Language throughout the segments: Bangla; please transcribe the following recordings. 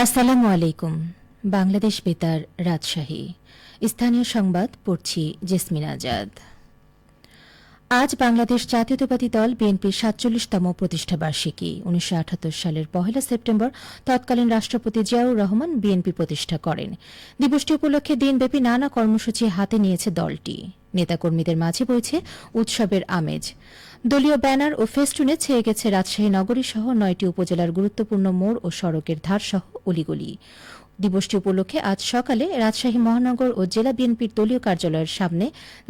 আসসালামু আলাইকুম। বাংলাদেশ বেতার, রাজশাহী। স্থানীয় সংবাদ পড়ছি জেসমিন আজাদ। আজ বাংলাদেশ জাতীয়তাবাদী দল বিএনপির ৪৭তম প্রতিষ্ঠাবার্ষিকী। ১৯৭৮ সালের ১ সেপ্টেম্বর তৎকালীন রাষ্ট্রপতি জিয়াউর রহমান বিএনপি প্রতিষ্ঠা করেন। দিবসটি উপলক্ষে দিনব্যাপী নানা কর্মসূচি হাতে নিয়েছে দলটি। নেতাকর্মীদের মাঝে বইছে উৎসবের আমেজ। দলীয় ব্যানার ও ফেস্টুনে ছেয়ে গেছে রাজশাহী নগরী সহ ৯টি উপজেলার গুরুত্বপূর্ণ মোড় ও সড়কের ধারসহ অলিগলি। দিবসটি উপলক্ষে আজ সকালে রাজশাহী মহানগর ও জেলা বিএনপির দলীয় কার্যালয়ের সামনে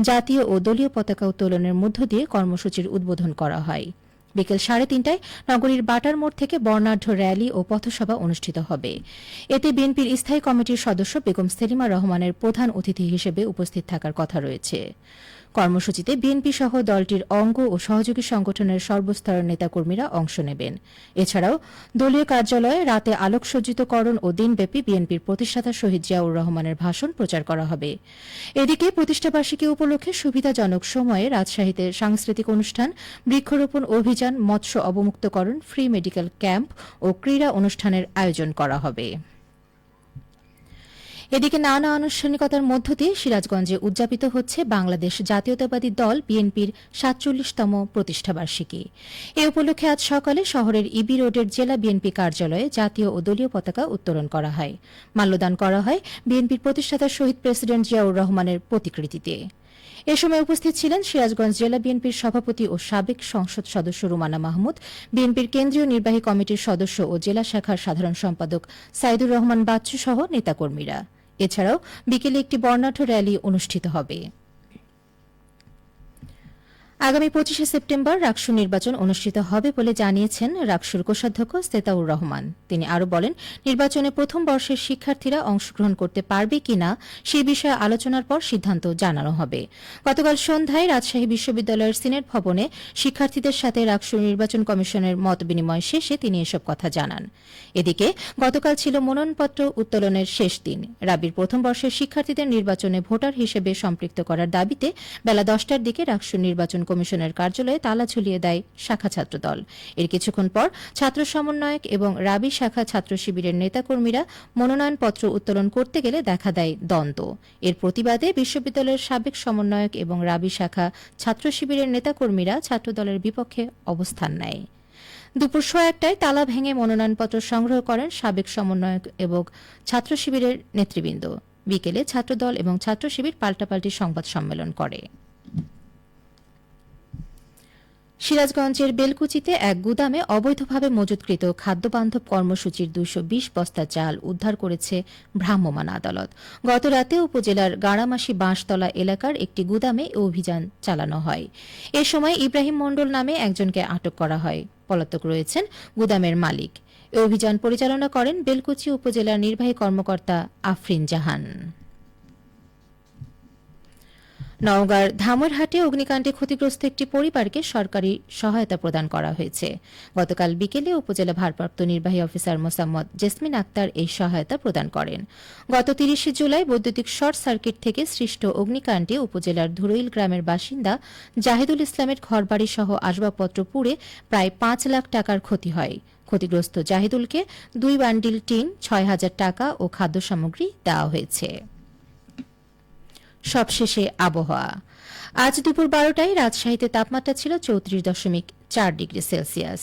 জাতীয় ও দলীয় পতাকা উত্তোলনের মধ্য দিয়ে কর্মসূচির উদ্বোধন করা হয়। বিকেল ৩:৩০টায় নগরীর বাটার মোড় থেকে বর্ণাঢ্য র্যালি ও পথসভা অনুষ্ঠিত হবে। এতে বিএনপির স্থায়ী কমিটির সদস্য বেগম সেলিমা রহমানের প্রধান অতিথি হিসেবে উপস্থিত থাকার কথা রয়েছে। কর্মসূচিতে বিএনপি সহ দলটির অঙ্গ ও সহযোগী সংগঠনের সর্বস্তরের নেতাকর্মীরা অংশ নেবেন। এছাড়াও দলীয় কার্যালয়ে রাতে আলোকসজ্জিতকরণ ও দিনব্যাপী বিএনপির প্রতিষ্ঠাতা শহীদ জিয়াউর রহমানের ভাষণ প্রচার করা হবে। এদিকে প্রতিষ্ঠাবার্ষিকী উপলক্ষে সুবিধাজনক সময়ে রাজশাহীতে সাংস্কৃতিক অনুষ্ঠান, বৃক্ষরোপণ অভিযান, মৎস্য অবমুক্তকরণ, ফ্রি মেডিকেল ক্যাম্প ও ক্রীড়া অনুষ্ঠানের আয়োজন করা হবে। এদিকে নানা আনুষ্ঠানিকতার মধ্য দিয়ে সিরাজগঞ্জে উদযাপিত হচ্ছে বাংলাদেশ জাতীয়তাবাদী দল বিএনপির ৪৭তম প্রতিষ্ঠাবার্ষিকী। এ উপলক্ষে আজ সকালে শহরের ইবি রোডের জেলা বিএনপি কার্যালয়ে জাতীয় ও দলীয় পতাকা উত্তোলন করা হয়। মাল্যদান করা হয় বিএনপির প্রতিষ্ঠাতা শহীদ প্রেসিডেন্ট জিয়াউর রহমানের প্রতিকৃতিতে। এ সময় উপস্থিত ছিলেন সিরাজগঞ্জ জেলা বিএনপির সভাপতি ও সাবেক সংসদ সদস্য রুমানা মাহমুদ, বিএনপির কেন্দ্রীয় নির্বাহী কমিটির সদস্য ও জেলা শাখার সাধারণ সম্পাদক সাইদুর রহমান বাচ্চু সহ নেতাকর্মীরা। এছাড়াও বিকেলে একটি বর্ণাঢ্য র্যালি অনুষ্ঠিত হবে। আগামী ২৫ সেপ্টেম্বর রাকসু নির্বাচন অনুষ্ঠিত হবে বলে জানিয়েছেন রাকসুর কোষাধ্যক্ষ সেতাউর রহমান। তিনি আরও বলেন, নির্বাচনে প্রথম বর্ষের শিক্ষার্থীরা অংশগ্রহণ করতে পারবে কিনা সে বিষয়ে আলোচনার পর সিদ্ধান্ত জানানো হবে। গতকাল সন্ধ্যায় রাজশাহী বিশ্ববিদ্যালয়ের সিনেট ভবনে শিক্ষার্থীদের সাথে রাকসু নির্বাচন কমিশনের মত বিনিময় শেষে তিনি এসব কথা জানান। এদিকে গতকাল ছিল মনোনয়নপত্র উত্তোলনের শেষ দিন। রাবির প্রথম বর্ষের শিক্ষার্থীদের নির্বাচনে ভোটার হিসেবে সম্পৃক্ত করার দাবিতে বেলা ১০টার দিকে রাকসু নির্বাচন কমিশনের কার্যালয়ে তালা ঝুলিয়ে দেয় শাখা ছাত্রদল। এর কিছুক্ষণ পর ছাত্র সমন্বয়ক এবং রাবি শাখা ছাত্র শিবিরের নেতাকর্মীরা মনোনয়নপত্র উত্তোলন করতে গেলে দেখা দেয় দ্বন্দ্ব। এর প্রতিবাদে বিশ্ববিদ্যালয়ের সাবেক সমন্বয়ক এবং রাবি শাখা ছাত্র শিবিরের নেতাকর্মীরা ছাত্রদলের বিপক্ষে অবস্থান নেয়। দুপুর ১টায় তালা ভেঙে মনোনয়নপত্র সংগ্রহ করেন সাবেক সমন্বয়ক এবং ছাত্র শিবিরের নেতৃবৃন্দ। বিকেলে ছাত্রদল এবং ছাত্র শিবির পাল্টাপাল্টি সংবাদ সম্মেলন করে। সিরাজগঞ্জের বেলকুচিতে এক গুদামে অবৈধভাবে মজুতকৃত খাদ্যবান্ধব কর্মসূচির ২২০ বস্তা চাল উদ্ধার করেছে ভ্রাম্যমাণ আদালত। গতরাতে উপজেলার গাড়ামাসি বাঁশতলা এলাকার একটি গুদামে অভিযান চালানো হয়। এ সময় ইব্রাহিম মণ্ডল নামে একজনকে আটক করা হয়। পলাতক রয়েছেন গুদামের মালিক। এ অভিযান পরিচালনা করেন বেলকুচি উপজেলার নির্বাহী কর্মকর্তা আফরিন জাহান। নওগাঁর ধামরহাটে অগ্নিকাণ্ডে ক্ষতিগ্রস্ত একটি পরিবারকে সরকারি সহায়তা প্রদান করা হয়েছে। গতকাল বিকেলে উপজেলা ভারপ্রাপ্ত নির্বাহী অফিসার মোসাম্মদ জেসমিন আক্তার এই সহায়তা প্রদান করেন। গত ৩০ জুলাই বৈদ্যুতিক শর্ট সার্কিট থেকে সৃষ্ট অগ্নিকাণ্ডে উপজেলার ধুরইল গ্রামের বাসিন্দা জাহিদুল ইসলামের ঘরবাড়ি সহ আসবাবপত্র পুড়ে প্রায় ৫ লাখ টাকার ক্ষতি হয়। ক্ষতিগ্রস্ত জাহিদুলকে ২ বান্ডিল টিন, ৬,০০০ টাকা ও খাদ্য সামগ্রী দেওয়া হয়েছে। সবশেষে আবহাওয়া। আজ দুপুর ১২টায় রাজশাহীতে তাপমাত্রা ছিল ৩৪.৪ ডিগ্রি সেলসিয়াস।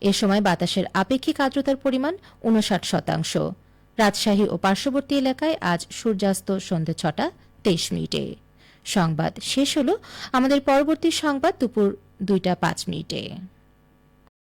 এ সময় বাতাসের আপেক্ষিক আর্দ্রতার পরিমাণ ৫৯%। রাজশাহী ও পার্শ্ববর্তী এলাকায় আজ সূর্যাস্ত সন্ধ্যে ৬টা ২৩ মিনিটে। সংবাদ শেষ হল। আমাদের পরবর্তী সংবাদ দুপুর ২টা ৫ মিনিটে।